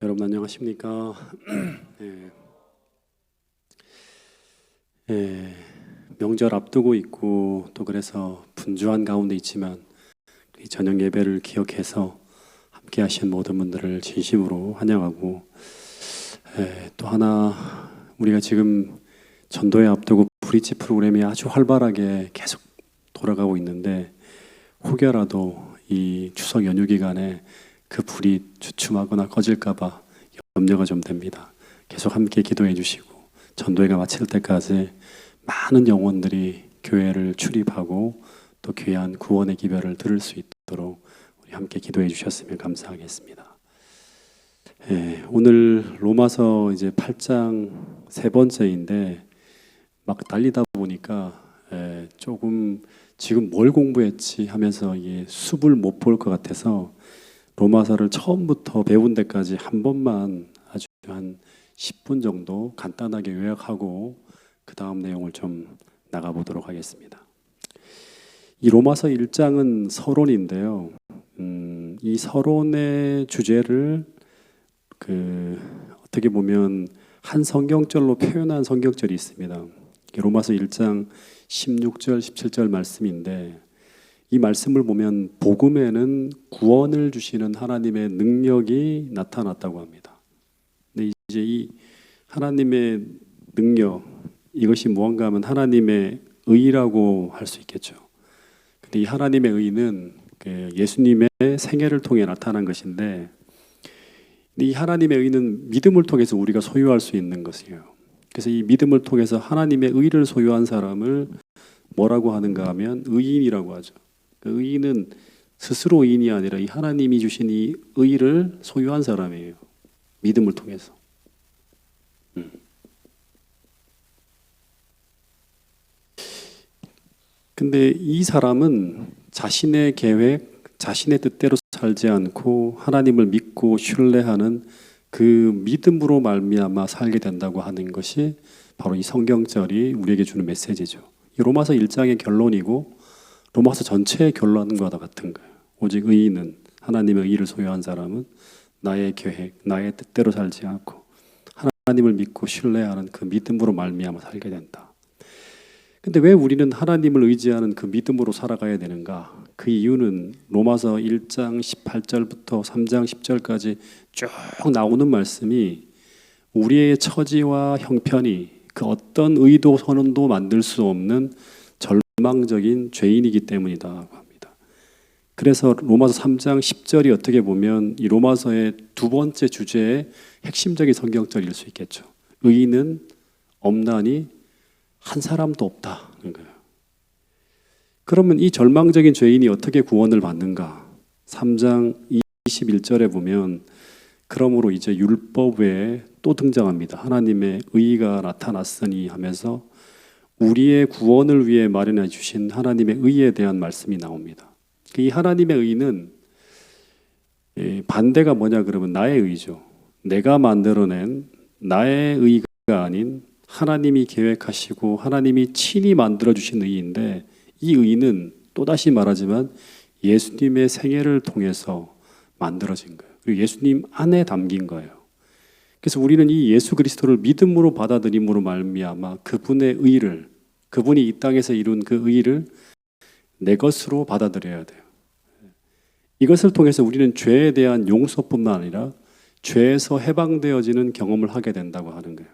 여러분 안녕하십니까? 예, 예, 명절 앞두고 있고 또 그래서 분주한 가운데 있지만 이 저녁 예배를 기억해서 함께 하신 모든 분들을 진심으로 환영하고, 또 하나 우리가 지금 전도회 앞두고 브릿지 프로그램이 아주 활발하게 계속 돌아가고 있는데, 혹여라도 이 추석 연휴 기간에 그 불이 주춤하거나 꺼질까봐 염려가 좀 됩니다. 계속 함께 기도해 주시고 전도회가 마칠 때까지 많은 영혼들이 교회를 출입하고 또 귀한 구원의 기별을 들을 수 있도록 우리 함께 기도해 주셨으면 감사하겠습니다. 오늘 로마서 이제 8장 세 번째인데 막 달리다 보니까 조금 지금 뭘 공부했지 하면서 이게 숲을 못 볼 것 같아서 로마서를 처음부터 배운 데까지 한 번만 아주 한 10분 정도 간단하게 요약하고 그 다음 내용을 좀 나가보도록 하겠습니다. 이 로마서 1장은 서론인데요. 이 서론의 주제를 어떻게 보면 한 성경절로 표현한 성경절이 있습니다. 로마서 1장 16절, 17절 말씀인데, 이 말씀을 보면 복음에는 구원을 주시는 하나님의 능력이 나타났다고 합니다. 근데 이제 이 하나님의 능력, 이것이 무언가 하면 하나님의 의라고 할 수 있겠죠. 근데 이 하나님의 의는 예수님의 생애를 통해 나타난 것인데, 이 하나님의 의는 믿음을 통해서 우리가 소유할 수 있는 것이에요. 그래서 이 믿음을 통해서 하나님의 의를 소유한 사람을 뭐라고 하는가 하면 의인이라고 하죠. 그 의인은 스스로 의인이 아니라 이 하나님이 주신 이 의를 소유한 사람이에요. 믿음을 통해서. 근데 이 사람은 자신의 계획, 자신의 뜻대로 살지 않고 하나님을 믿고 신뢰하는 그 믿음으로 말미암아 살게 된다고 하는 것이 바로 이 성경절이 우리에게 주는 메시지죠. 이 로마서 1장의 결론이고 로마서 전체의 결론과 같은 거예요. 오직 의인은, 하나님의 의를 소유한 사람은 나의 계획, 나의 뜻대로 살지 않고 하나님을 믿고 신뢰하는 그 믿음으로 말미암아 살게 된다. 근데 왜 우리는 하나님을 의지하는 그 믿음으로 살아가야 되는가? 그 이유는 로마서 1장 18절부터 3장 10절까지 쭉 나오는 말씀이 우리의 처지와 형편이 그 어떤 의도 선언도 만들 수 없는 절망적인 죄인이기 때문이라고 합니다. 그래서 로마서 3장 10절이 어떻게 보면 이 로마서의 두 번째 주제의 핵심적인 성경절일 수 있겠죠. 의인은 없나니 한 사람도 없다는 거예요. 그러면 이 절망적인 죄인이 어떻게 구원을 받는가? 3장 21절에 보면 그러므로 이제 율법 외에 또 등장합니다. 하나님의 의가 나타났으니 하면서 우리의 구원을 위해 마련해 주신 하나님의 의에 대한 말씀이 나옵니다. 이 하나님의 의는 반대가 뭐냐 그러면 나의 의죠. 내가 만들어낸 나의 의가 아닌 하나님이 계획하시고 하나님이 친히 만들어주신 의인데, 이 의는 또다시 말하지만 예수님의 생애를 통해서 만들어진 거예요. 그리고 예수님 안에 담긴 거예요. 그래서 우리는 이 예수 그리스도를 믿음으로 받아들임으로 말미암아 그분의 의를, 그분이 이 땅에서 이룬 그 의를 내 것으로 받아들여야 돼요. 이것을 통해서 우리는 죄에 대한 용서뿐만 아니라 죄에서 해방되어지는 경험을 하게 된다고 하는 거예요.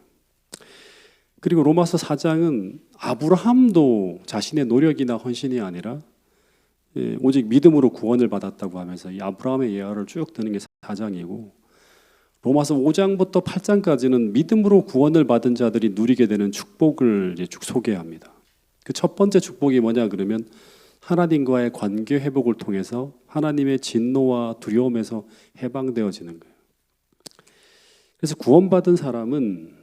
그리고 로마서 4장은 아브라함도 자신의 노력이나 헌신이 아니라 오직 믿음으로 구원을 받았다고 하면서 이 아브라함의 예화를 쭉 드는 게 4장이고, 로마서 5장부터 8장까지는 믿음으로 구원을 받은 자들이 누리게 되는 축복을 이제 쭉 소개합니다. 그 첫 번째 축복이 뭐냐 그러면 하나님과의 관계 회복을 통해서 하나님의 진노와 두려움에서 해방되어지는 거예요. 그래서 구원받은 사람은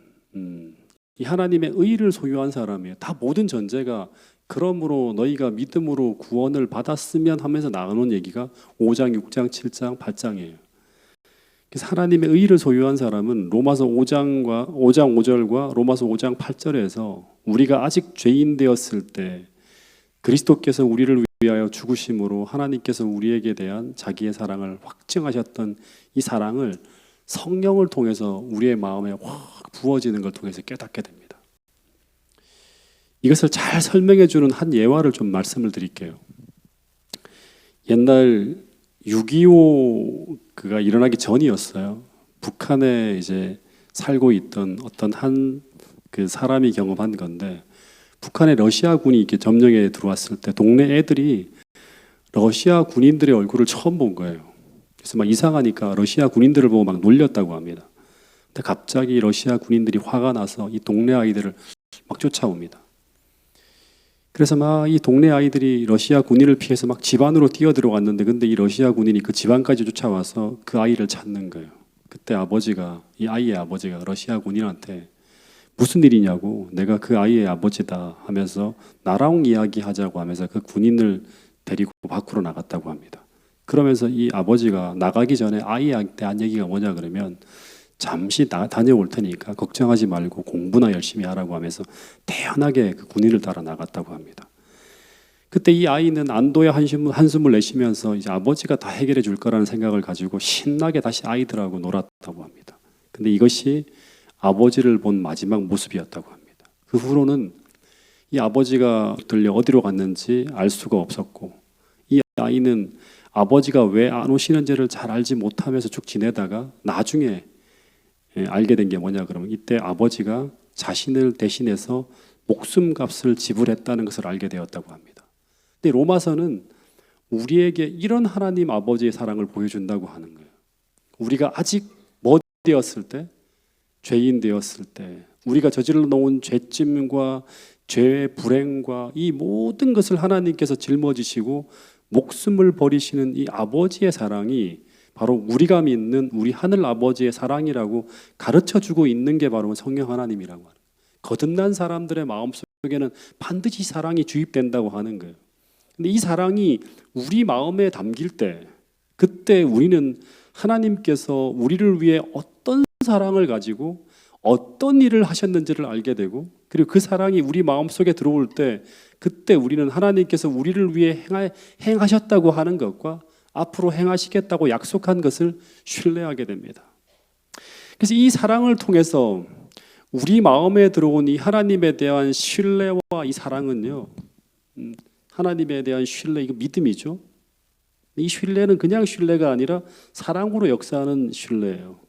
이 하나님의 의를 소유한 사람이에요. 다 모든 전제가 그러므로 너희가 믿음으로 구원을 받았으면 하면서 나오는 얘기가 5장, 6장, 7장, 8장이에요. 그래서 하나님의 의를 소유한 사람은 로마서 5장 5절과 로마서 5장 8절에서 우리가 아직 죄인 되었을 때 그리스도께서 우리를 위하여 죽으심으로 하나님께서 우리에게 대한 자기의 사랑을 확증하셨던 이 사랑을 성령을 통해서 우리의 마음에 확 부어지는 걸 통해서 깨닫게 됩니다. 이것을 잘 설명해 주는 한 예화를 좀 말씀을 드릴게요. 옛날 6.25가 일어나기 전이었어요. 북한에 이제 살고 있던 어떤 한 그 사람이 경험한 건데, 북한에 러시아군이 이렇게 점령에 들어왔을 때 동네 애들이 러시아 군인들의 얼굴을 처음 본 거예요. 그래서 막 이상하니까 러시아 군인들을 보고 막 놀렸다고 합니다. 근데 갑자기 러시아 군인들이 화가 나서 이 동네 아이들을 막 쫓아옵니다. 그래서 막 이 동네 아이들이 러시아 군인을 피해서 막 집 안으로 뛰어 들어갔는데, 근데 이 러시아 군인이 그 집 안까지 쫓아와서 그 아이를 찾는 거예요. 그때 이 아이의 아버지가 러시아 군인한테 무슨 일이냐고, 내가 그 아이의 아버지다 하면서 나랑 이야기하자고 하면서 그 군인을 데리고 밖으로 나갔다고 합니다. 그러면서 이 아버지가 나가기 전에 아이한테 한 얘기가 뭐냐 그러면, 잠시 다녀올 테니까 걱정하지 말고 공부나 열심히 하라고 하면서 태연하게 그 군인을 따라 나갔다고 합니다. 그때 이 아이는 안도의 한숨을 내쉬면서 이제 아버지가 다 해결해 줄 거라는 생각을 가지고 신나게 다시 아이들하고 놀았다고 합니다. 근데 이것이 아버지를 본 마지막 모습이었다고 합니다. 그 후로는 이 아버지가 들려 어디로 갔는지 알 수가 없었고, 이 아이는 아버지가 왜 안 오시는지를 잘 알지 못하면서 쭉 지내다가 나중에 알게 된 게 뭐냐 그러면, 이때 아버지가 자신을 대신해서 목숨값을 지불했다는 것을 알게 되었다고 합니다. 근데 로마서는 우리에게 이런 하나님 아버지의 사랑을 보여준다고 하는 거예요. 우리가 아직 뭐 되었을 때, 죄인 되었을 때, 우리가 저질러 놓은 죄짐과 죄의 불행과 이 모든 것을 하나님께서 짊어지시고 목숨을 버리시는 이 아버지의 사랑이 바로 우리가 믿는 우리 하늘 아버지의 사랑이라고 가르쳐주고 있는 게 바로 성령 하나님이라고 하는 거예요. 거듭난 사람들의 마음속에는 반드시 사랑이 주입된다고 하는 거예요. 근데 이 사랑이 우리 마음에 담길 때, 그때 우리는 하나님께서 우리를 위해 어떤 사랑을 가지고 어떤 일을 하셨는지를 알게 되고, 그리고 그 사랑이 우리 마음속에 들어올 때, 그때 우리는 하나님께서 우리를 위해 행하셨다고 하는 것과 앞으로 행하시겠다고 약속한 것을 신뢰하게 됩니다. 그래서 이 사랑을 통해서 우리 마음에 들어온 이 하나님에 대한 신뢰와 이 사랑은요, 하나님에 대한 신뢰, 이거 믿음이죠. 이 신뢰는 그냥 신뢰가 아니라 사랑으로 역사하는 신뢰예요.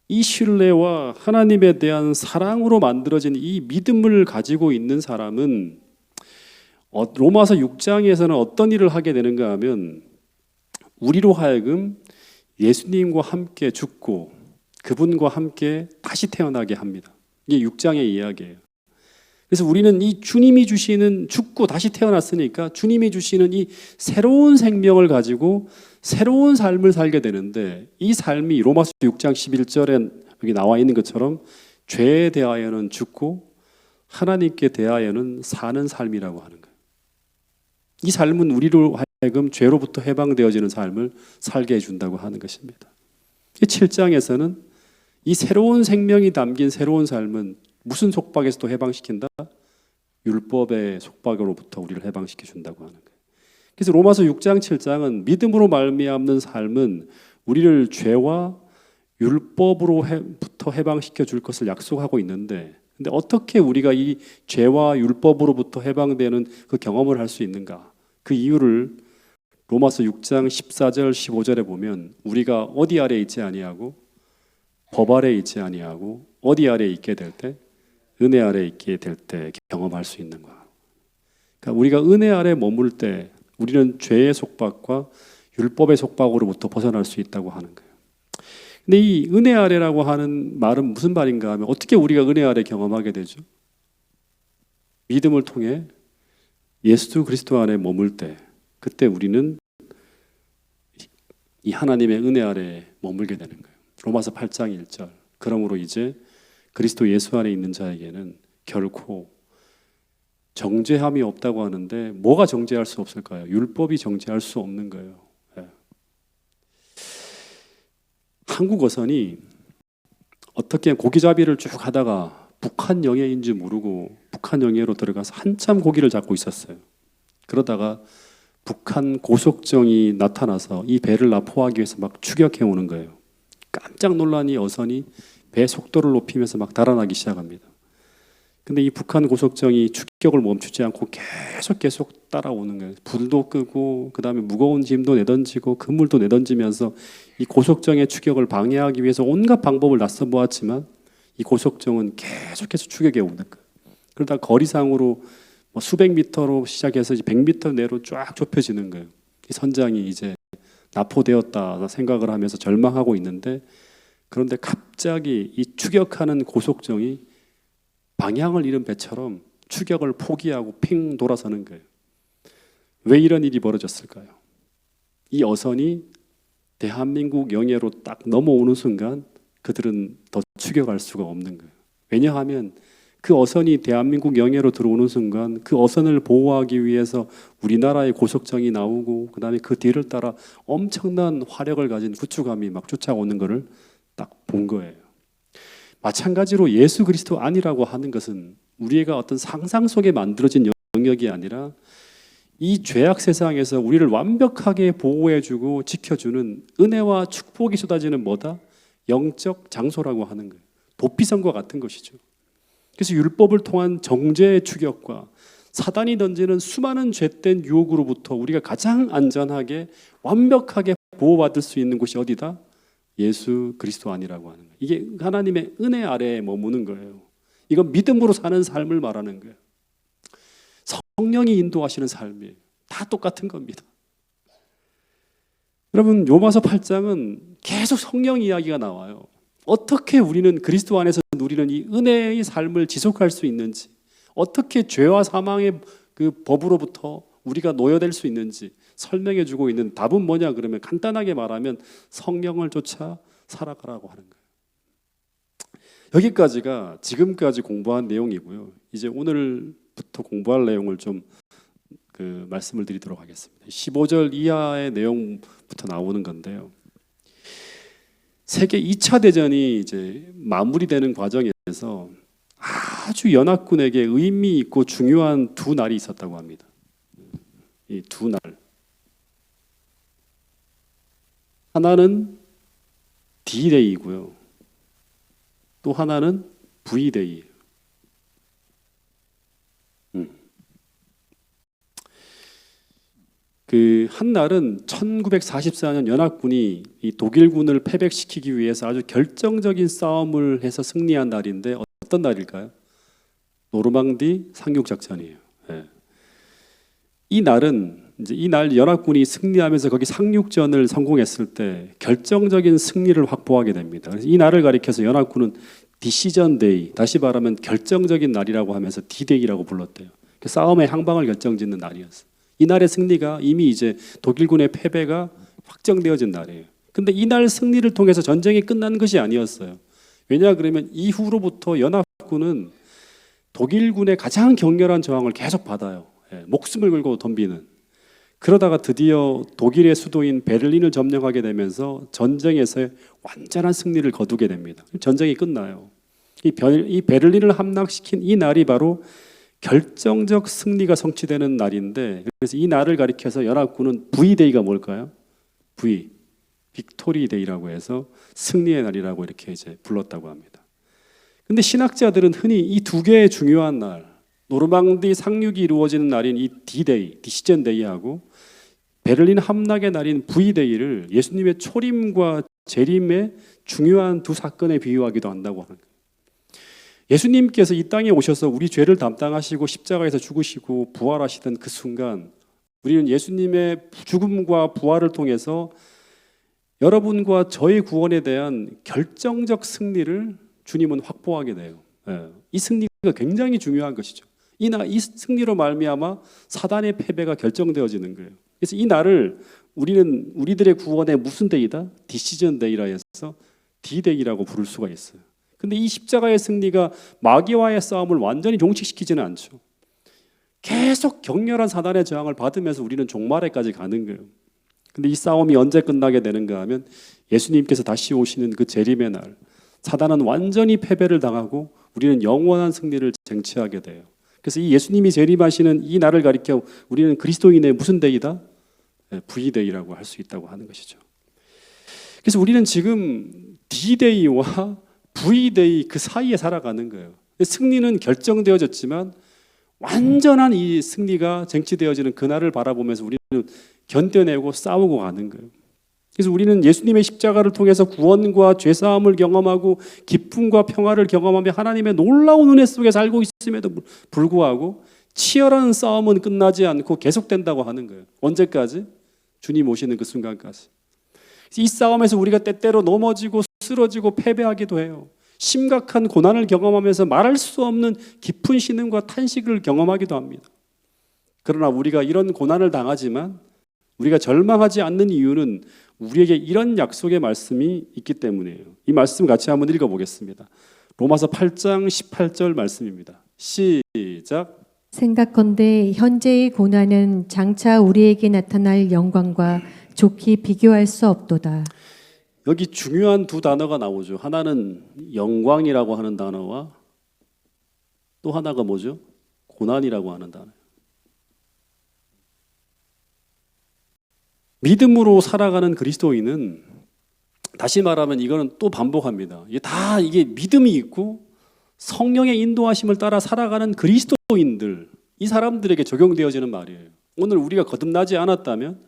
이 신뢰와 하나님에 대한 사랑으로 만들어진 이 믿음을 가지고 있는 사람은 로마서 6장에서는 어떤 일을 하게 되는가 하면, 우리로 하여금 예수님과 함께 죽고 그분과 함께 다시 태어나게 합니다. 이게 6장의 이야기예요. 그래서 우리는 이 주님이 주시는, 죽고 다시 태어났으니까 주님이 주시는 이 새로운 생명을 가지고 새로운 삶을 살게 되는데, 이 삶이 로마서 6장 11절에 여기 나와 있는 것처럼 죄에 대하여는 죽고 하나님께 대하여는 사는 삶이라고 하는 거예요. 이 삶은 우리로 하여금 죄로부터 해방되어지는 삶을 살게 해준다고 하는 것입니다. 7장에서는 이 새로운 생명이 담긴 새로운 삶은 무슨 속박에서도 해방시킨다? 율법의 속박으로부터 우리를 해방시켜 준다고 하는 거예요. 그래서 로마서 6장 7장은 믿음으로 말미암는 삶은 우리를 죄와 율법으로부터 해방시켜 줄 것을 약속하고 있는데, 근데 어떻게 우리가 이 죄와 율법으로부터 해방되는 그 경험을 할 수 있는가? 그 이유를 로마서 6장 14절 15절에 보면, 우리가 어디 아래 있지 아니하고 법 아래 있지 아니하고 어디 아래 있게 될 때, 은혜 아래 있게 될 때 경험할 수 있는 거야. 그러니까 우리가 은혜 아래 머물 때 우리는 죄의 속박과 율법의 속박으로부터 벗어날 수 있다고 하는 거예요. 근데 이 은혜 아래라고 하는 말은 무슨 말인가 하면, 어떻게 우리가 은혜 아래 경험하게 되죠? 믿음을 통해 예수 그리스도 안에 머물 때, 그때 우리는 이 하나님의 은혜 아래 머물게 되는 거예요. 로마서 8장 1절. 그러므로 이제 그리스도 예수 안에 있는 자에게는 결코 정죄함이 없다고 하는데, 뭐가 정죄할 수 없을까요? 율법이 정죄할 수 없는 거예요. 네. 한국 어선이 어떻게 고기잡이를 쭉 하다가 북한 영해인지 모르고 북한 영해로 들어가서 한참 고기를 잡고 있었어요. 그러다가 북한 고속정이 나타나서 이 배를 납포하기 위해서 막 추격해 오는 거예요. 깜짝 놀란 이 어선이 배 속도를 높이면서 막 달아나기 시작합니다. 근데 이 북한 고속정이 추격을 멈추지 않고 계속 따라오는 거예요. 불도 끄고 그다음에 무거운 짐도 내던지고 그물도 내던지면서 이 고속정의 추격을 방해하기 위해서 온갖 방법을 나서 보았지만 이 고속정은 계속해서 추격해 오는 거예요. 그러다 거리상으로 뭐 수백 미터로 시작해서 이제 100미터 내로 쫙 좁혀지는 거예요. 이 선장이 이제 납포되었다 생각을 하면서 절망하고 있는데, 그런데 갑자기 이 추격하는 고속정이 방향을 잃은 배처럼 추격을 포기하고 핑 돌아서는 거예요. 왜 이런 일이 벌어졌을까요? 이 어선이 대한민국 영해로 딱 넘어오는 순간 그들은 더 추격할 수가 없는 거예요. 왜냐하면 그 어선이 대한민국 영해로 들어오는 순간 그 어선을 보호하기 위해서 우리나라의 고속정이 나오고 그다음에 그 뒤를 따라 엄청난 화력을 가진 구축함이 막 쫓아오는 것을 딱 본 거예요. 마찬가지로 예수 그리스도 아니라고 하는 것은 우리가 어떤 상상 속에 만들어진 영역이 아니라 이 죄악 세상에서 우리를 완벽하게 보호해주고 지켜주는 은혜와 축복이 쏟아지는 뭐다? 영적 장소라고 하는 거예요. 도피성과 같은 것이죠. 그래서 율법을 통한 정죄의 추격과 사단이 던지는 수많은 죄된 유혹으로부터 우리가 가장 안전하게 완벽하게 보호받을 수 있는 곳이 어디다? 예수 그리스도 아니라고 하는 거예요. 이게 하나님의 은혜 아래에 머무는 거예요. 이건 믿음으로 사는 삶을 말하는 거예요. 성령이 인도하시는 삶이에요. 다 똑같은 겁니다. 여러분, 로마서 8장은 계속 성령 이야기가 나와요. 어떻게 우리는 그리스도 안에서 누리는 이 은혜의 삶을 지속할 수 있는지, 어떻게 죄와 사망의 그 법으로부터 우리가 놓여될 수 있는지 설명해 주고 있는 답은 뭐냐 그러면 간단하게 말하면 성령을 쫓아 살아가라고 하는 거예요. 여기까지가 지금까지 공부한 내용이고요. 이제 오늘부터 공부할 내용을 좀 말씀을 드리도록 하겠습니다. 15절 이하의 내용부터 나오는 건데요. 세계 2차 대전이 이제 마무리되는 과정에서 아주 연합군에게 의미 있고 중요한 두 날이 있었다고 합니다. 이 두 날. 하나는 D-Day이고요. 또 하나는 V-Day. 그 한 날은 1944년 연합군이 이 독일군을 패백시키기 위해서 아주 결정적인 싸움을 해서 승리한 날인데 어떤 날일까요? 노르망디 상륙 작전이에요. 네. 이 날은 이제 이 날 연합군이 승리하면서 거기 상륙전을 성공했을 때 결정적인 승리를 확보하게 됩니다. 그래서 이 날을 가리켜서 연합군은 디시전 데이, 다시 말하면 결정적인 날이라고 하면서 D-Day라고 불렀대요. 싸움의 향방을 결정짓는 날이었어요. 이 날의 승리가 이미 이제 독일군의 패배가 확정되어진 날이에요. 근데 이 날 승리를 통해서 전쟁이 끝난 것이 아니었어요. 왜냐 그러면 이후로부터 연합군은 독일군의 가장 격렬한 저항을 계속 받아요. 목숨을 걸고 덤비는. 그러다가 드디어 독일의 수도인 베를린을 점령하게 되면서 전쟁에서의 완전한 승리를 거두게 됩니다. 전쟁이 끝나요. 이 베를린을 함락시킨 이 날이 바로 결정적 승리가 성취되는 날인데, 그래서 이 날을 가리켜서 연합군은 V-Day가 뭘까요? 빅토리 데이라고 해서 승리의 날이라고 이렇게 이제 불렀다고 합니다. 근데 신학자들은 흔히 이 두 개의 중요한 날, 노르망디 상륙이 이루어지는 날인 이 D-Day, 디시전 데이하고 베를린 함락의 날인 V-Day를 예수님의 초림과 재림의 중요한 두 사건에 비유하기도 한다고 하는 거예요. 예수님께서 이 땅에 오셔서 우리 죄를 담당하시고 십자가에서 죽으시고 부활하시던 그 순간 우리는 예수님의 죽음과 부활을 통해서 여러분과 저의 구원에 대한 결정적 승리를 주님은 확보하게 돼요. 이 승리가 굉장히 중요한 것이죠. 이 승리로 말미암아 사단의 패배가 결정되어지는 거예요. 그래서 이 날을 우리는 우리들의 구원의 무슨 데이다? 디시전 데이라 해서 D-Day라고 부를 수가 있어요. 근데 이 십자가의 승리가 마귀와의 싸움을 완전히 종식시키지는 않죠. 계속 격렬한 사단의 저항을 받으면서 우리는 종말에까지 가는 거예요. 근데 이 싸움이 언제 끝나게 되는가 하면 예수님께서 다시 오시는 그 재림의 날, 사단은 완전히 패배를 당하고 우리는 영원한 승리를 쟁취하게 돼요. 그래서 이 예수님이 재림하시는 이 날을 가리켜 우리는 그리스도인의 무슨 데이다? V데이라고 할 수 있다고 하는 것이죠. 그래서 우리는 지금 D데이와 V데이 그 사이에 살아가는 거예요. 승리는 결정되어졌지만 완전한 이 승리가 쟁취되어지는 그날을 바라보면서 우리는 견뎌내고 싸우고 가는 거예요. 그래서 우리는 예수님의 십자가를 통해서 구원과 죄사함을 경험하고 기쁨과 평화를 경험하며 하나님의 놀라운 은혜 속에 살고 있음에도 불구하고 치열한 싸움은 끝나지 않고 계속된다고 하는 거예요. 언제까지? 주님 오시는 그 순간까지. 이 싸움에서 우리가 때때로 넘어지고 쓰러지고 패배하기도 해요. 심각한 고난을 경험하면서 말할 수 없는 깊은 신음과 탄식을 경험하기도 합니다. 그러나 우리가 이런 고난을 당하지만 우리가 절망하지 않는 이유는 우리에게 이런 약속의 말씀이 있기 때문이에요. 이 말씀 같이 한번 읽어보겠습니다. 로마서 8장 18절 말씀입니다. 시작. 생각건대 현재의 고난은 장차 우리에게 나타날 영광과 좋게 비교할 수 없도다. 여기 중요한 두 단어가 나오죠. 하나는 영광이라고 하는 단어와 또 하나가 뭐죠? 고난이라고 하는 단어. 믿음으로 살아가는 그리스도인은 다시 말하면 이거는 또 반복합니다. 이게 믿음이 있고 성령의 인도하심을 따라 살아가는 그리스도인들, 이 사람들에게 적용되어지는 말이에요. 오늘 우리가 거듭나지 않았다면,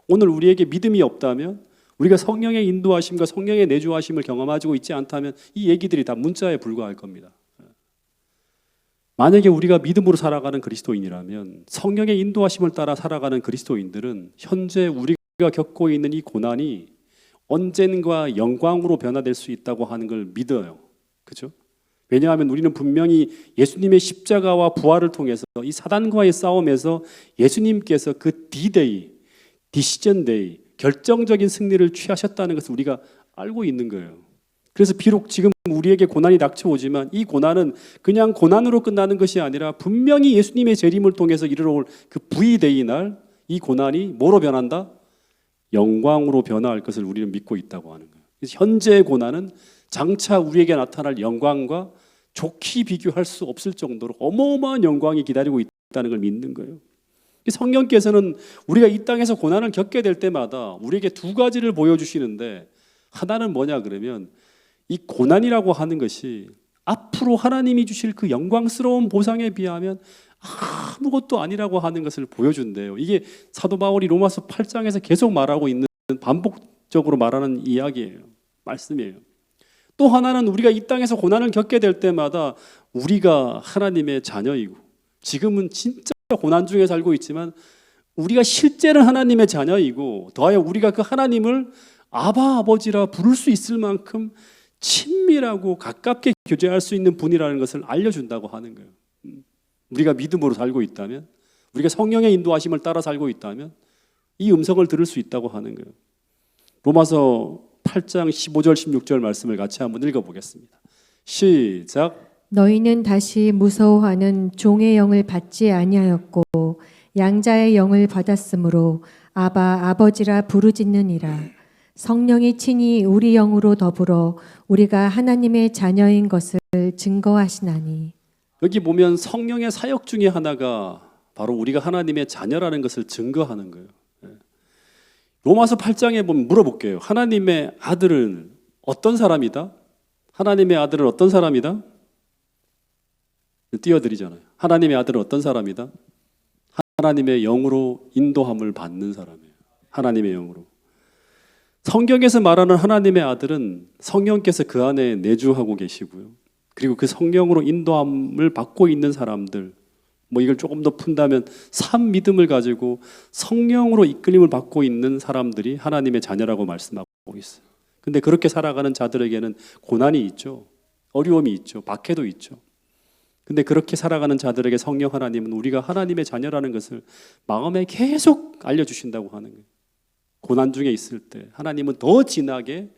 오늘 우리에게 믿음이 없다면, 우리가 성령의 인도하심과 성령의 내주하심을 경험하고 있지 않다면 이 얘기들이 다 문자에 불과할 겁니다. 만약에 우리가 믿음으로 살아가는 그리스도인이라면 성령의 인도하심을 따라 살아가는 그리스도인들은 현재 우리가 겪고 있는 이 고난이 언젠가 영광으로 변화될 수 있다고 하는 걸 믿어요. 그렇죠? 왜냐하면 우리는 분명히 예수님의 십자가와 부활을 통해서 이 사단과의 싸움에서 예수님께서 그 D-Day, 디시전 데이, 결정적인 승리를 취하셨다는 것을 우리가 알고 있는 거예요. 그래서 비록 지금 우리에게 고난이 닥쳐오지만 이 고난은 그냥 고난으로 끝나는 것이 아니라 분명히 예수님의 재림을 통해서 이르러올 그 V-Day 날 이 고난이 뭐로 변한다? 영광으로 변화할 것을 우리는 믿고 있다고 하는 거예요. 그래서 현재의 고난은 장차 우리에게 나타날 영광과 좋게 비교할 수 없을 정도로 어마어마한 영광이 기다리고 있다는 걸 믿는 거예요. 성령께서는 우리가 이 땅에서 고난을 겪게 될 때마다 우리에게 두 가지를 보여주시는데, 하나는 뭐냐 그러면 이 고난이라고 하는 것이 앞으로 하나님이 주실 그 영광스러운 보상에 비하면 아무것도 아니라고 하는 것을 보여준대요. 이게 사도 바울이 로마서 8장에서 계속 말하고 있는, 반복적으로 말하는 이야기예요. 말씀이에요. 또 하나는 우리가 이 땅에서 고난을 겪게 될 때마다 우리가 하나님의 자녀이고, 지금은 진짜 고난 중에 살고 있지만 우리가 실제는 하나님의 자녀이고, 더하여 우리가 그 하나님을 아바 아버지라 부를 수 있을 만큼 친밀하고 가깝게 교제할 수 있는 분이라는 것을 알려준다고 하는 거예요. 우리가 믿음으로 살고 있다면, 우리가 성령의 인도하심을 따라 살고 있다면 이 음성을 들을 수 있다고 하는 거예요. 로마서 8장 15절 16절 말씀을 같이 한번 읽어보겠습니다. 시작. 너희는 다시 무서워하는 종의 영을 받지 아니하였고 양자의 영을 받았으므로 아바 아버지라 부르짖느니라. 성령이 친히 우리 영으로 더불어 우리가 하나님의 자녀인 것을 증거하시나니. 여기 보면 성령의 사역 중에 하나가 바로 우리가 하나님의 자녀라는 것을 증거하는 거예요. 로마서 8장에 보면 물어볼게요. 하나님의 아들은 어떤 사람이다? 하나님의 아들은 어떤 사람이다? 띄워드리잖아요. 하나님의 아들은 어떤 사람이다? 하나님의 영으로 인도함을 받는 사람이에요. 하나님의 영으로. 성경에서 말하는 하나님의 아들은 성령께서 그 안에 내주하고 계시고요. 그리고 그 성령으로 인도함을 받고 있는 사람들, 이걸 조금 더 푼다면 산 믿음을 가지고 성령으로 이끌림을 받고 있는 사람들이 하나님의 자녀라고 말씀하고 있어요. 근데 그렇게 살아가는 자들에게는 고난이 있죠. 어려움이 있죠. 박해도 있죠. 근데 그렇게 살아가는 자들에게 성령 하나님은 우리가 하나님의 자녀라는 것을 마음에 계속 알려주신다고 하는 거예요. 고난 중에 있을 때 하나님은 더 진하게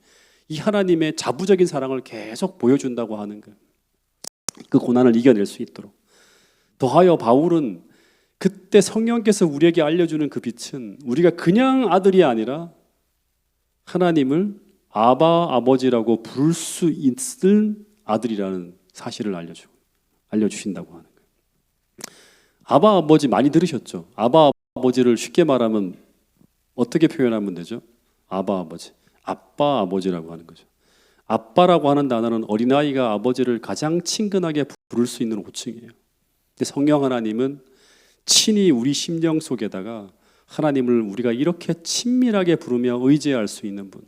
이 하나님의 자부적인 사랑을 계속 보여준다고 하는 거예요. 그 고난을 이겨낼 수 있도록. 더하여 바울은 그때 성령께서 우리에게 알려주는 그 빛은 우리가 그냥 아들이 아니라 하나님을 아바 아버지라고 부를 수 있을 아들이라는 사실을 알려주신다고 하는 거예요. 아바 아버지 많이 들으셨죠? 아바 아버지를 쉽게 말하면 어떻게 표현하면 되죠? 아바 아버지, 아빠 아버지라고 하는 거죠. 아빠라고 하는 단어는 어린아이가 아버지를 가장 친근하게 부를 수 있는 호칭이에요. 근데 성령 하나님은 친히 우리 심령 속에다가 하나님을 우리가 이렇게 친밀하게 부르며 의지할 수 있는 분,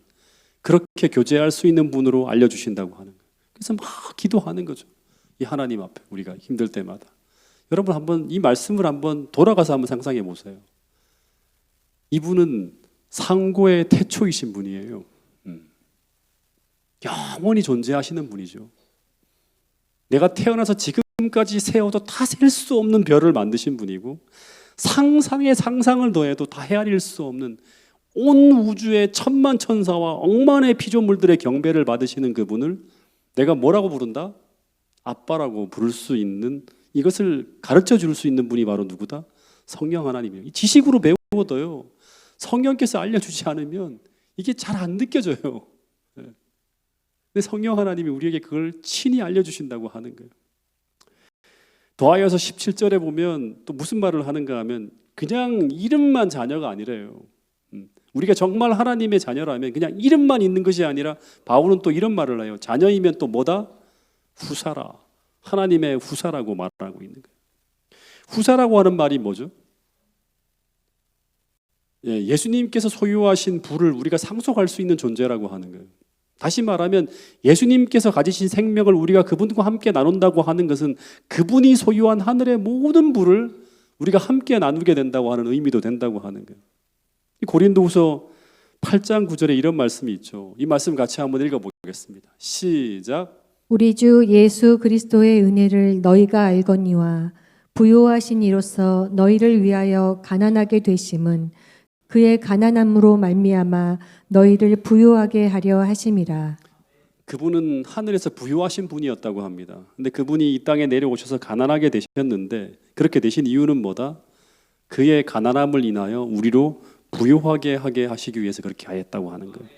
그렇게 교제할 수 있는 분으로 알려주신다고 하는 거예요. 그래서 막 기도하는 거죠. 이 하나님 앞에 우리가 힘들 때마다. 여러분 한번 이 말씀을 한번 돌아가서 한번 상상해 보세요. 이분은 상고의 태초이신 분이에요. 영원히 존재하시는 분이죠. 내가 태어나서 지금까지 세워도 다 셀 수 없는 별을 만드신 분이고, 상상에 상상을 더해도 다 헤아릴 수 없는 온 우주의 천만 천사와 억만의 피조물들의 경배를 받으시는 그분을 내가 뭐라고 부른다? 아빠라고 부를 수 있는, 이것을 가르쳐 줄 수 있는 분이 바로 누구다? 성령 하나님이에요. 지식으로 배워도요, 성령께서 알려주지 않으면 이게 잘 안 느껴져요. 근데 성령 하나님이 우리에게 그걸 친히 알려주신다고 하는 거예요. 더하여서 17절에 보면 또 무슨 말을 하는가 하면 그냥 이름만 자녀가 아니래요. 우리가 정말 하나님의 자녀라면 그냥 이름만 있는 것이 아니라 바울은 또 이런 말을 해요. 자녀이면 또 뭐다? 후사라. 하나님의 후사라고 말하고 있는 거예요. 후사라고 하는 말이 뭐죠? 예수님께서 소유하신 부를 우리가 상속할 수 있는 존재라고 하는 거예요. 다시 말하면 예수님께서 가지신 생명을 우리가 그분과 함께 나눈다고 하는 것은 그분이 소유한 하늘의 모든 부를 우리가 함께 나누게 된다고 하는 의미도 된다고 하는 거예요. 고린도후서 8장 9절에 이런 말씀이 있죠. 이 말씀 같이 한번 읽어보겠습니다. 시작. 우리 주 예수 그리스도의 은혜를 너희가 알거니와 부요하신 이로써 너희를 위하여 가난하게 되심은 그의 가난함으로 말미암아 너희를 부요하게 하려 하심이라. 그분은 하늘에서 부요하신 분이었다고 합니다. 근데 그분이 이 땅에 내려오셔서 가난하게 되셨는데 그렇게 되신 이유는 뭐다? 그의 가난함을 인하여 우리로 부요하게 하게 하시기 위해서 그렇게 하였다고 하는 거예요.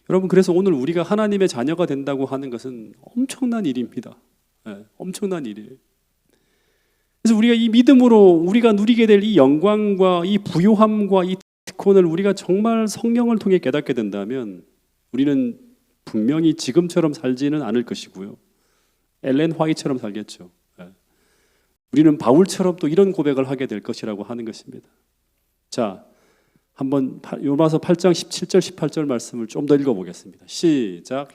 여러분, 그래서 오늘 우리가 하나님의 자녀가 된다고 하는 것은 엄청난 일입니다. 엄청난 일이에요. 그래서 우리가 이 믿음으로 우리가 누리게 될 이 영광과 이 부요함과 이 특권을 우리가 정말 성령을 통해 깨닫게 된다면 우리는 분명히 지금처럼 살지는 않을 것이고요. 엘렌 화이트처럼 살겠죠. 우리는 바울처럼 또 이런 고백을 하게 될 것이라고 하는 것입니다. 자, 한번 로마서 8장 17절 18절 말씀을 좀 더 읽어보겠습니다. 시작.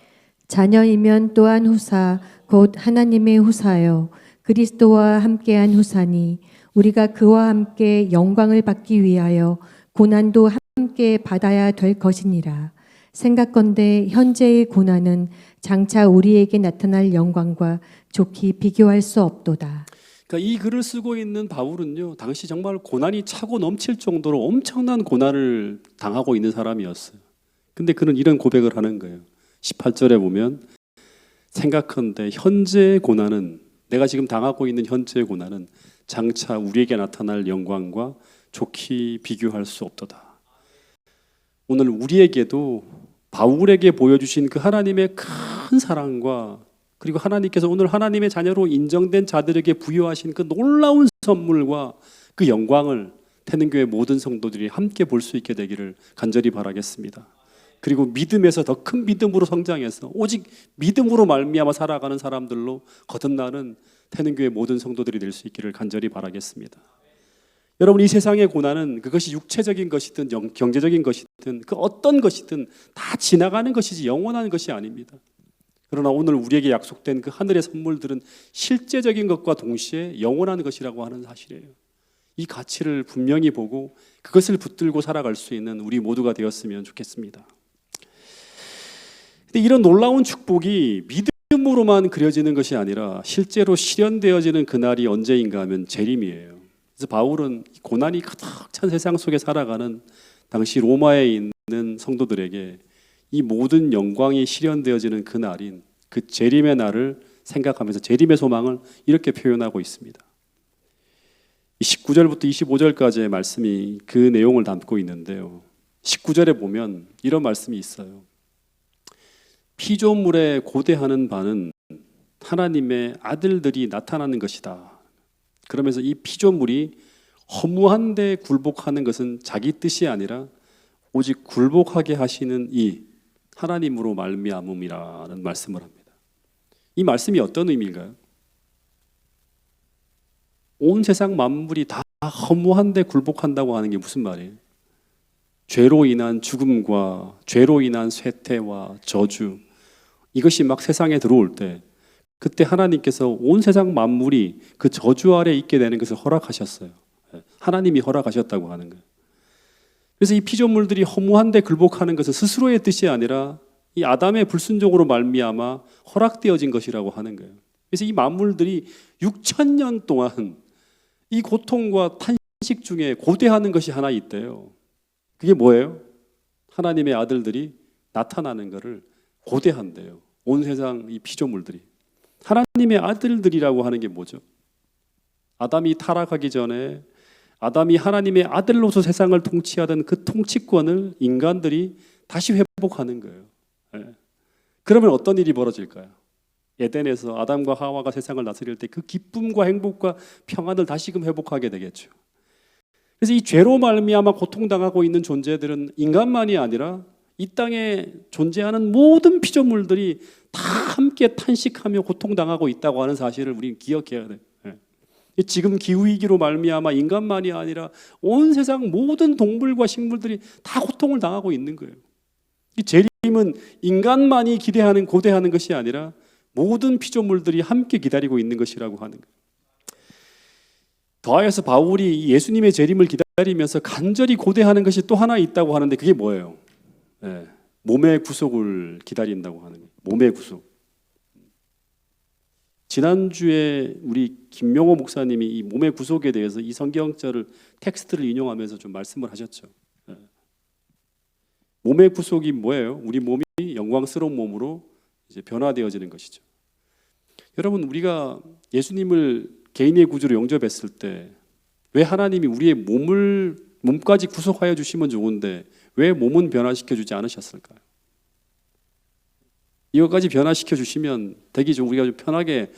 자녀이면 또한 후사 곧 하나님의 후사요 그리스도와 함께한 후사니 우리가 그와 함께 영광을 받기 위하여 고난도 함께 받아야 될 것이니라. 생각건대 현재의 고난은 장차 우리에게 나타날 영광과 좋게 비교할 수 없도다. 그러니까 이 글을 쓰고 있는 바울은요, 당시 정말 고난이 차고 넘칠 정도로 엄청난 고난을 당하고 있는 사람이었어요. 근데 그는 이런 고백을 하는 거예요. 18절에 보면 생각컨대 현재의 고난은, 내가 지금 당하고 있는 현재의 고난은 장차 우리에게 나타날 영광과 좋게 비교할 수 없도다. 오늘 우리에게도 바울에게 보여주신 그 하나님의 큰 사랑과 그리고 하나님께서 오늘 하나님의 자녀로 인정된 자들에게 부여하신 그 놀라운 선물과 그 영광을 태능교회 모든 성도들이 함께 볼 수 있게 되기를 간절히 바라겠습니다. 그리고 믿음에서 더 큰 믿음으로 성장해서 오직 믿음으로 말미암아 살아가는 사람들로 거듭나는 태능교회 모든 성도들이 될 수 있기를 간절히 바라겠습니다. 여러분, 이 세상의 고난은 그것이 육체적인 것이든 경제적인 것이든 그 어떤 것이든 다 지나가는 것이지 영원한 것이 아닙니다. 그러나 오늘 우리에게 약속된 그 하늘의 선물들은 실제적인 것과 동시에 영원한 것이라고 하는 사실이에요. 이 가치를 분명히 보고 그것을 붙들고 살아갈 수 있는 우리 모두가 되었으면 좋겠습니다. 근데 이런 놀라운 축복이 믿음으로만 그려지는 것이 아니라 실제로 실현되어지는 그날이 언제인가 하면 재림이에요. 그래서 바울은 고난이 가득 찬 세상 속에 살아가는 당시 로마에 있는 성도들에게 이 모든 영광이 실현되어지는 그 날인 그 재림의 날을 생각하면서 재림의 소망을 이렇게 표현하고 있습니다. 19절부터 25절까지의 말씀이 그 내용을 담고 있는데요. 19절에 보면 이런 말씀이 있어요. 피조물에 고대하는 바는 하나님의 아들들이 나타나는 것이다. 그러면서 이 피조물이 허무한데 굴복하는 것은 자기 뜻이 아니라 오직 굴복하게 하시는 이 하나님으로 말미암음이라는 말씀을 합니다. 이 말씀이 어떤 의미인가요? 온 세상 만물이 다 허무한데 굴복한다고 하는 게 무슨 말이에요? 죄로 인한 죽음과 죄로 인한 쇠퇴와 저주, 이것이 막 세상에 들어올 때 그때 하나님께서 온 세상 만물이 그 저주 아래 있게 되는 것을 허락하셨어요. 하나님이 허락하셨다고 하는 거예요. 그래서 이 피조물들이 허무한데 굴복하는 것은 스스로의 뜻이 아니라 이 아담의 불순종으로 말미암아 허락되어진 것이라고 하는 거예요. 그래서 이 만물들이 6,000년 동안 이 고통과 탄식 중에 고대하는 것이 하나 있대요. 그게 뭐예요? 하나님의 아들들이 나타나는 것을 고대한대요. 온 세상 이 피조물들이. 하나님의 아들들이라고 하는 게 뭐죠? 아담이 타락하기 전에 아담이 하나님의 아들로서 세상을 통치하던 그 통치권을 인간들이 다시 회복하는 거예요. 그러면 어떤 일이 벌어질까요? 에덴에서 아담과 하와가 세상을 다스릴 때 그 기쁨과 행복과 평안을 다시금 회복하게 되겠죠. 그래서 이 죄로 말미암아 고통당하고 있는 존재들은 인간만이 아니라 이 땅에 존재하는 모든 피조물들이 다 함께 탄식하며 고통당하고 있다고 하는 사실을 우리는 기억해야 돼요. 지금 기후위기로 말미암아 인간만이 아니라 온 세상 모든 동물과 식물들이 다 고통을 당하고 있는 거예요. 이 재림은 인간만이 기대하는 고대하는 것이 아니라 모든 피조물들이 함께 기다리고 있는 것이라고 하는 거예요. 더하여서 바울이 예수님의 재림을 기다리면서 간절히 고대하는 것이 또 하나 있다고 하는데 그게 뭐예요? 몸의 구속을 기다린다고 하는 거예요. 몸의 구속. 지난주에 우리 김명호 목사님이 이 몸의 구속에 대해서 이 성경절을 텍스트를 인용하면서 좀 말씀을 하셨죠. 몸의 구속이 뭐예요? 우리 몸이 영광스러운 몸으로 이제 변화되어지는 것이죠. 여러분, 우리가 예수님을 개인의 구주로 영접했을 때 왜 하나님이 우리의 몸까지 구속하여 주시면 좋은데 왜 몸은 변화시켜 주지 않으셨을까요? 이것까지 변화시켜 주시면 되게 좀 우리가 좀 편하게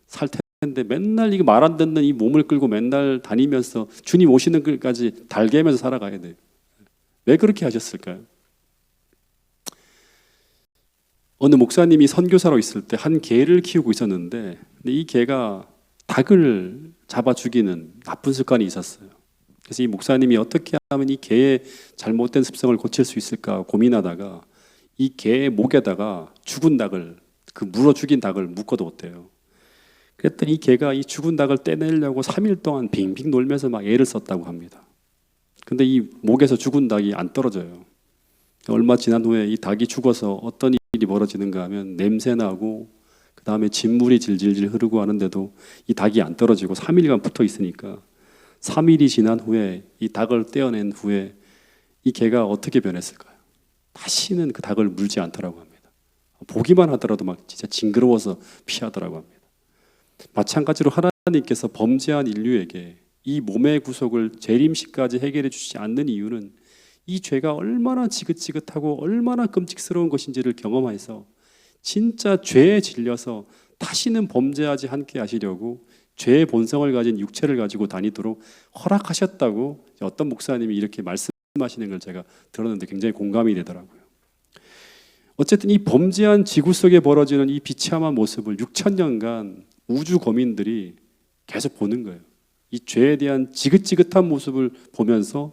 살 텐데 맨날 이거 말 안 듣는 이 몸을 끌고 맨날 다니면서 주님 오시는 길까지 달게면서 살아가야 돼요. 왜 그렇게 하셨을까요? 어느 목사님이 선교사로 있을 때 한 개를 키우고 있었는데 근데 이 개가 닭을 잡아 죽이는 나쁜 습관이 있었어요. 그래서 이 목사님이 어떻게 하면 이 개의 잘못된 습성을 고칠 수 있을까 고민하다가 이 개의 목에다가 죽은 닭을 그 물어 죽인 닭을 묶어뒀대요. 그랬더니 이 개가 이 죽은 닭을 떼내려고 3일 동안 빙빙 놀면서 막 애를 썼다고 합니다. 근데 이 목에서 죽은 닭이 안 떨어져요. 얼마 지난 후에 이 닭이 죽어서 어떤 일이 벌어지는가 하면 냄새나고 그 다음에 진물이 질질질 흐르고 하는데도 이 닭이 안 떨어지고 3일간 붙어 있으니까 3일이 지난 후에 이 닭을 떼어낸 후에 이 개가 어떻게 변했을까요? 다시는 그 닭을 물지 않더라고 합니다. 보기만 하더라도 막 진짜 징그러워서 피하더라고 합니다. 마찬가지로 하나님께서 범죄한 인류에게 이 몸의 구속을 재림시까지 해결해 주시지 않는 이유는 이 죄가 얼마나 지긋지긋하고 얼마나 끔찍스러운 것인지를 경험해서 진짜 죄에 질려서 다시는 범죄하지 않게 하시려고 죄의 본성을 가진 육체를 가지고 다니도록 허락하셨다고 어떤 목사님이 이렇게 말씀하시는 걸 제가 들었는데 굉장히 공감이 되더라고요. 어쨌든 이 범죄한 지구 속에 벌어지는 이 비참한 모습을 6,000년간 우주 거민들이 계속 보는 거예요. 이 죄에 대한 지긋지긋한 모습을 보면서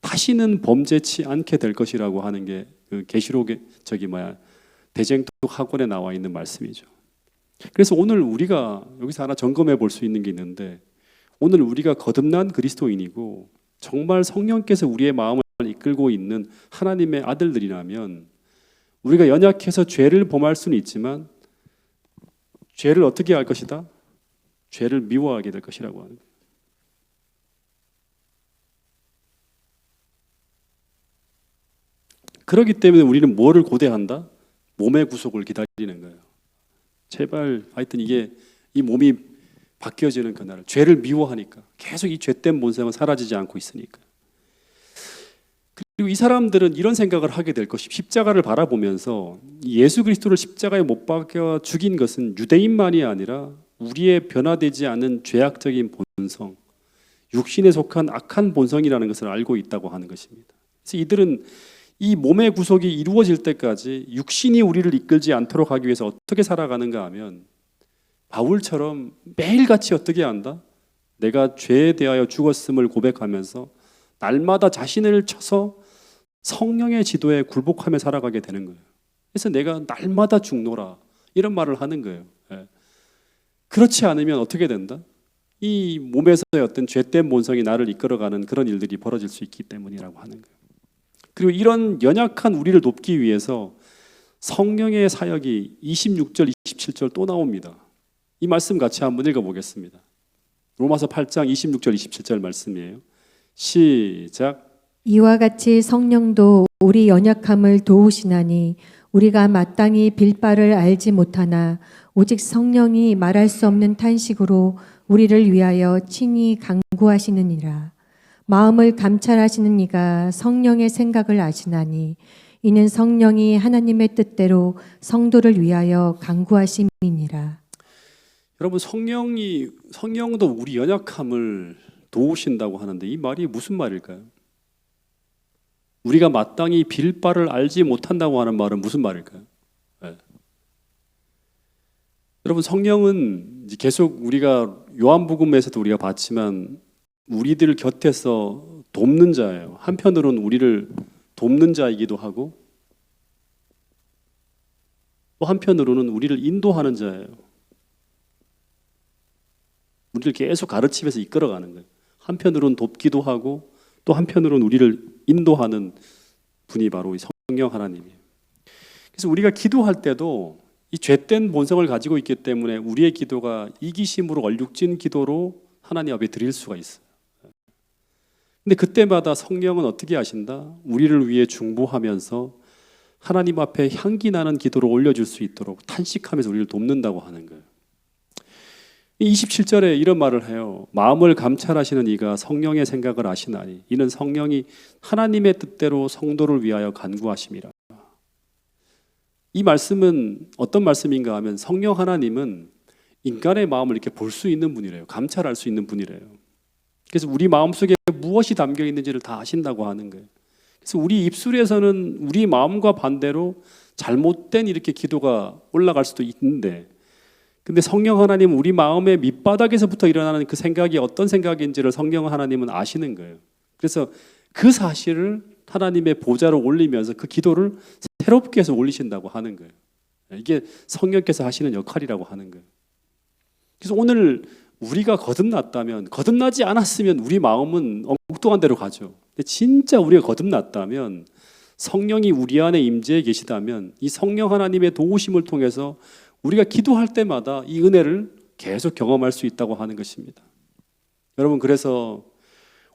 다시는 범죄치 않게 될 것이라고 하는 게 그 계시록의 대쟁독 학원에 나와 있는 말씀이죠. 그래서 오늘 우리가 여기서 하나 점검해 볼 수 있는 게 있는데 오늘 우리가 거듭난 그리스도인이고 정말 성령께서 우리의 마음을 이끌고 있는 하나님의 아들들이라면 우리가 연약해서 죄를 범할 수는 있지만 죄를 어떻게 할 것이다? 죄를 미워하게 될 것이라고 하는 거예요. 그렇기 때문에 우리는 뭐를 고대한다? 몸의 구속을 기다리는 거예요. 제발 하여튼 이게 이 몸이 바뀌어지는 그날 죄를 미워하니까 계속 이 죄된 본성은 사라지지 않고 있으니까. 그리고 이 사람들은 이런 생각을 하게 될 것이 십자가를 바라보면서 예수 그리스도를 십자가에 못 박혀 죽인 것은 유대인만이 아니라 우리의 변화되지 않은 죄악적인 본성, 육신에 속한 악한 본성이라는 것을 알고 있다고 하는 것입니다. 그래서 이들은 이 몸의 구속이 이루어질 때까지 육신이 우리를 이끌지 않도록 하기 위해서 어떻게 살아가는가 하면 바울처럼 매일같이 어떻게 한다? 내가 죄에 대하여 죽었음을 고백하면서 날마다 자신을 쳐서 성령의 지도에 굴복하며 살아가게 되는 거예요. 그래서 내가 날마다 죽노라 이런 말을 하는 거예요. 예. 그렇지 않으면 어떻게 된다? 이 몸에서의 어떤 죄된 본성이 나를 이끌어가는 그런 일들이 벌어질 수 있기 때문이라고 하는 거예요. 그리고 이런 연약한 우리를 돕기 위해서 성령의 사역이 26절, 27절 또 나옵니다. 이 말씀 같이 한번 읽어보겠습니다. 로마서 8장 26절, 27절 말씀이에요. 시작. 이와 같이 성령도 우리 연약함을 도우시나니 우리가 마땅히 빌 바를 알지 못하나 오직 성령이 말할 수 없는 탄식으로 우리를 위하여 친히 간구하시느니라. 마음을 감찰하시는 이가 성령의 생각을 아시나니 이는 성령이 하나님의 뜻대로 성도를 위하여 간구하심이니라. 여러분, 성령도 우리 연약함을 도우신다고 하는데 이 말이 무슨 말일까요? 우리가 마땅히 빌 바를 알지 못한다고 하는 말은 무슨 말일까요? 네. 여러분, 성령은 계속 우리가 요한복음에서도 우리가 봤지만 우리들 곁에서 돕는 자예요. 한편으로는 우리를 돕는 자이기도 하고 또 한편으로는 우리를 인도하는 자예요. 우리를 계속 가르치면서 이끌어가는 거예요. 한편으로는 돕기도 하고 또 한편으로는 우리를 인도하는 분이 바로 성령 하나님이에요. 그래서 우리가 기도할 때도 이 죄된 본성을 가지고 있기 때문에 우리의 기도가 이기심으로 얼룩진 기도로 하나님 앞에 드릴 수가 있어요. 근데 그때마다 성령은 어떻게 하신다? 우리를 위해 중보하면서 하나님 앞에 향기 나는 기도를 올려줄 수 있도록 탄식하면서 우리를 돕는다고 하는 거예요. 27절에 이런 말을 해요. 마음을 감찰하시는 이가 성령의 생각을 아시나니 이는 성령이 하나님의 뜻대로 성도를 위하여 간구하심이라. 이 말씀은 어떤 말씀인가 하면 성령 하나님은 인간의 마음을 이렇게 볼 수 있는 분이래요. 감찰할 수 있는 분이래요. 그래서 우리 마음속에 무엇이 담겨 있는지를 다 아신다고 하는 거예요. 그래서 우리 입술에서는 우리 마음과 반대로 잘못된 이렇게 기도가 올라갈 수도 있는데 근데 성령 하나님은 우리 마음의 밑바닥에서부터 일어나는 그 생각이 어떤 생각인지를 성령 하나님은 아시는 거예요. 그래서 그 사실을 하나님의 보좌로 올리면서 그 기도를 새롭게 해서 올리신다고 하는 거예요. 이게 성령께서 하시는 역할이라고 하는 거예요. 그래서 오늘 우리가 거듭났다면, 거듭나지 않았으면 우리 마음은 엉뚱한 데로 가죠. 근데 진짜 우리가 거듭났다면, 성령이 우리 안에 임재해 계시다면 이 성령 하나님의 도우심을 통해서 우리가 기도할 때마다 이 은혜를 계속 경험할 수 있다고 하는 것입니다. 여러분, 그래서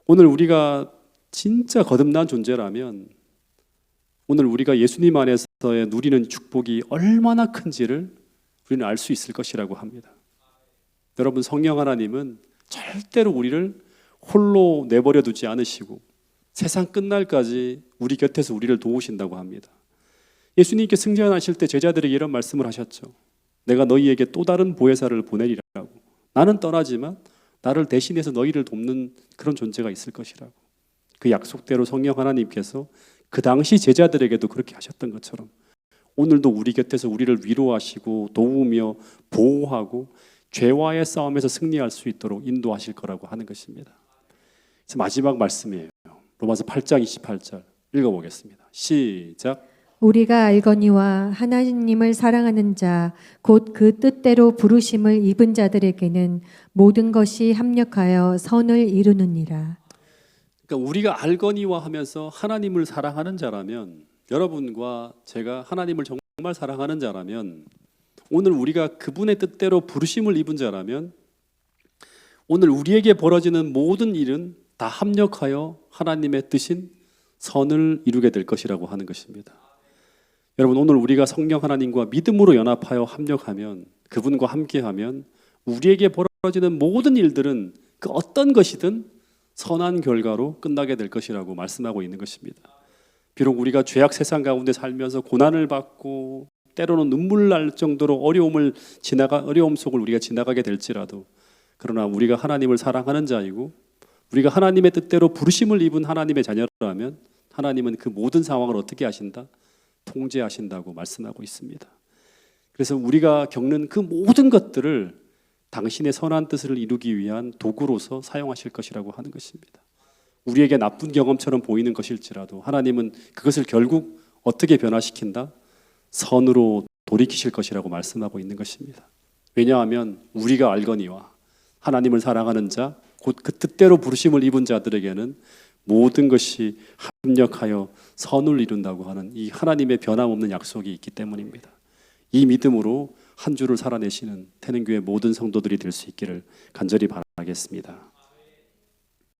오늘 우리가 진짜 거듭난 존재라면 오늘 우리가 예수님 안에서의 누리는 축복이 얼마나 큰지를 우리는 알 수 있을 것이라고 합니다. 여러분, 성령 하나님은 절대로 우리를 홀로 내버려 두지 않으시고 세상 끝날까지 우리 곁에서 우리를 도우신다고 합니다. 예수님께 승천하실 때 제자들에게 이런 말씀을 하셨죠. 내가 너희에게 또 다른 보혜사를 보내리라고. 나는 떠나지만 나를 대신해서 너희를 돕는 그런 존재가 있을 것이라고. 그 약속대로 성령 하나님께서 그 당시 제자들에게도 그렇게 하셨던 것처럼 오늘도 우리 곁에서 우리를 위로하시고 도우며 보호하고 죄와의 싸움에서 승리할 수 있도록 인도하실 거라고 하는 것입니다. 그래서 마지막 말씀이에요. 로마서 8장 28절 읽어보겠습니다. 시작. 우리가 알거니와 하나님을 사랑하는 자 곧 그 뜻대로 부르심을 입은 자들에게는 모든 것이 합력하여 선을 이루느니라. 그러니까 우리가 알거니와 하면서 하나님을 사랑하는 자라면, 여러분과 제가 하나님을 정말 사랑하는 자라면, 오늘 우리가 그분의 뜻대로 부르심을 입은 자라면 오늘 우리에게 벌어지는 모든 일은 다 합력하여 하나님의 뜻인 선을 이루게 될 것이라고 하는 것입니다. 여러분, 오늘 우리가 성령 하나님과 믿음으로 연합하여 합력하면, 그분과 함께하면 우리에게 벌어지는 모든 일들은 그 어떤 것이든 선한 결과로 끝나게 될 것이라고 말씀하고 있는 것입니다. 비록 우리가 죄악 세상 가운데 살면서 고난을 받고 때로는 눈물 날 정도로 어려움 속을 우리가 지나가게 될지라도, 그러나 우리가 하나님을 사랑하는 자이고 우리가 하나님의 뜻대로 부르심을 입은 하나님의 자녀라면 하나님은 그 모든 상황을 어떻게 하신다? 통제하신다고 말씀하고 있습니다. 그래서 우리가 겪는 그 모든 것들을 당신의 선한 뜻을 이루기 위한 도구로서 사용하실 것이라고 하는 것입니다. 우리에게 나쁜 경험처럼 보이는 것일지라도 하나님은 그것을 결국 어떻게 변화시킨다? 선으로 돌이키실 것이라고 말씀하고 있는 것입니다. 왜냐하면 우리가 알거니와 하나님을 사랑하는 자, 곧 그 뜻대로 부르심을 입은 자들에게는 모든 것이 합력하여 선을 이룬다고 하는 이 하나님의 변함없는 약속이 있기 때문입니다. 이 믿음으로 한 주를 살아내시는 태능교회 모든 성도들이 될 수 있기를 간절히 바라겠습니다.